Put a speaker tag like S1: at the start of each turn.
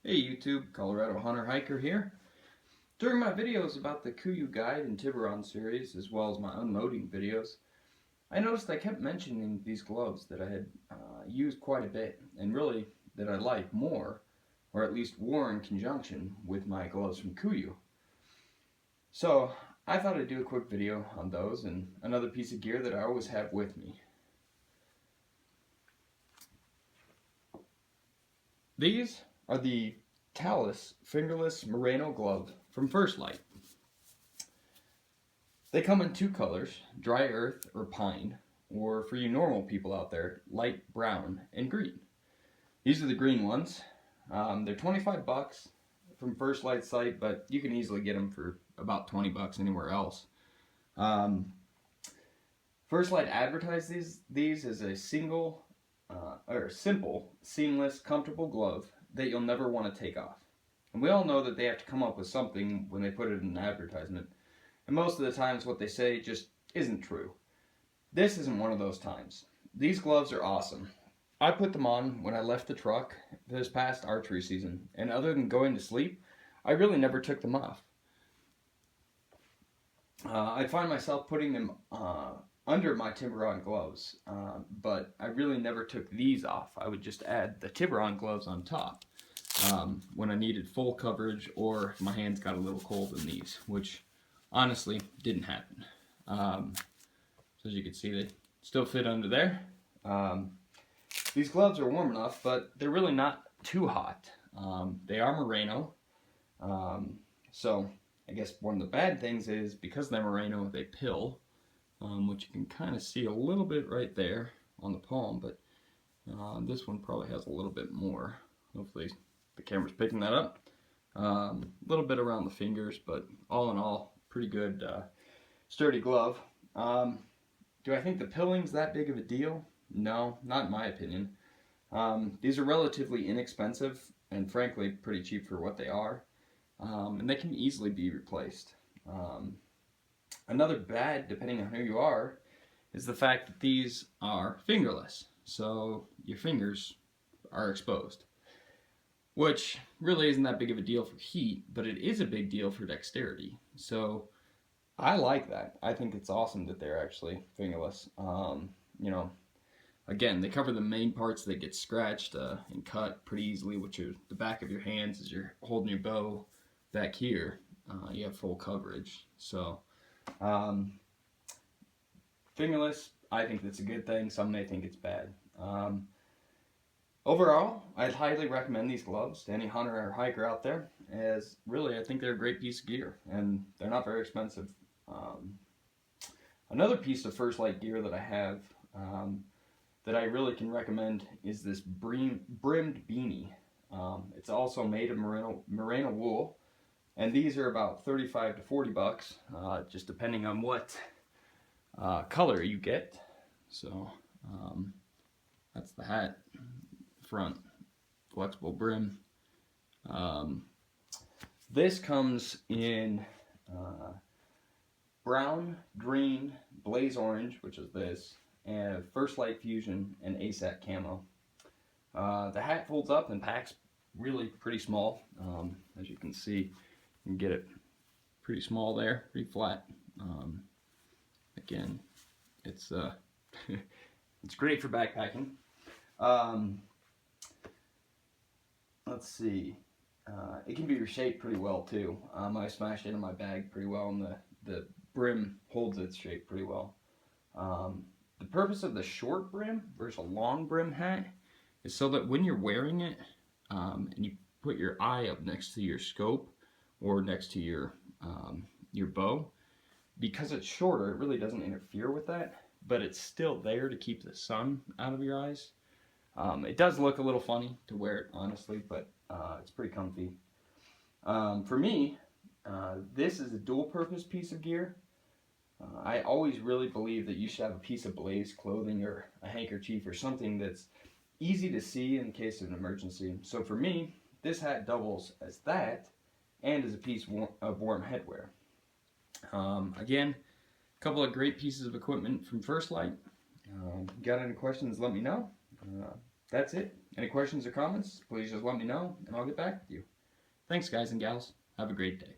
S1: Hey YouTube, Colorado Hunter Hiker here. During my videos about the Kuiu Guide and Tiburon series, as well as my unloading videos, I noticed I kept mentioning these gloves that I had used quite a bit, and really that I like more, or at least wore in conjunction with my gloves from Kuiu. So I thought I'd do a quick video on those and another piece of gear that I always have with me. These are the Talus Fingerless Merino glove from First Lite. They come in two colors, dry earth or pine, or for you normal people out there, light brown and green. These are the green ones. They're 25 bucks from First Lite site, but you can easily get them for about 20 bucks anywhere else. First Lite advertised these as a simple, seamless, comfortable glove that you'll never want to take off. And we all know that they have to come up with something when they put it in an advertisement. And most of the times what they say just isn't true. This isn't one of those times. These gloves are awesome. I put them on when I left the truck this past archery season, and other than going to sleep, I really never took them off. I find myself putting them under my Tiburon gloves, but I really never took these off. I would just add the Tiburon gloves on top when I needed full coverage or if my hands got a little cold in these, which honestly didn't happen. So as you can see, they still fit under there. These gloves are warm enough, but they're really not too hot. They are merino, so I guess one of the bad things is because they're merino, they pill, which you can kind of see a little bit right there on the palm, but this one probably has a little bit more. Hopefully the camera's picking that up. A little bit around the fingers, but all in all, pretty good, sturdy glove. Do I think the pilling's that big of a deal? No, not in my opinion. These are relatively inexpensive and frankly pretty cheap for what they are, and they can easily be replaced. Another bad, depending on who you are, is the fact that these are fingerless, so your fingers are exposed, which really isn't that big of a deal for heat, but it is a big deal for dexterity. So I like that. I think it's awesome that they're actually fingerless. You know, again, they cover the main parts that get scratched and cut pretty easily, which are the back of your hands as you're holding your bow. Back here, you have full coverage. So fingerless, I think that's a good thing. Some may think it's bad. Overall, I'd highly recommend these gloves to any hunter or hiker out there, as really I think they're a great piece of gear and they're not very expensive. Another piece of First Lite gear that I have that I really can recommend is this Brimmed Beanie. It's also made of merino wool, and these are about 35 to 40 bucks, just depending on what color you get. So that's the hat, front, flexible brim. This comes in brown, green, blaze orange, which is this, and First Lite Fusion and ASAT camo. The hat folds up and packs really pretty small. As you can see, you can get it pretty small there, pretty flat. Again, it's it's great for backpacking. Let's see. It can be reshaped pretty well too. I smashed it in my bag pretty well, and the brim holds its shape pretty well. The purpose of the short brim versus a long brim hat is so that when you're wearing it and you put your eye up next to your scope or next to your bow, because it's shorter, it really doesn't interfere with that, but it's still there to keep the sun out of your eyes. It does look a little funny to wear it, honestly, but it's pretty comfy. For me, this is a dual-purpose piece of gear. I always really believe that you should have a piece of blaze clothing or a handkerchief or something that's easy to see in case of an emergency. So for me, this hat doubles as that and as a piece of warm headwear. Again, a couple of great pieces of equipment from First Lite. Got any questions, let me know. that's it. Any questions or comments, please just let me know, and I'll get back with you. Thanks, guys and gals. Have a great day.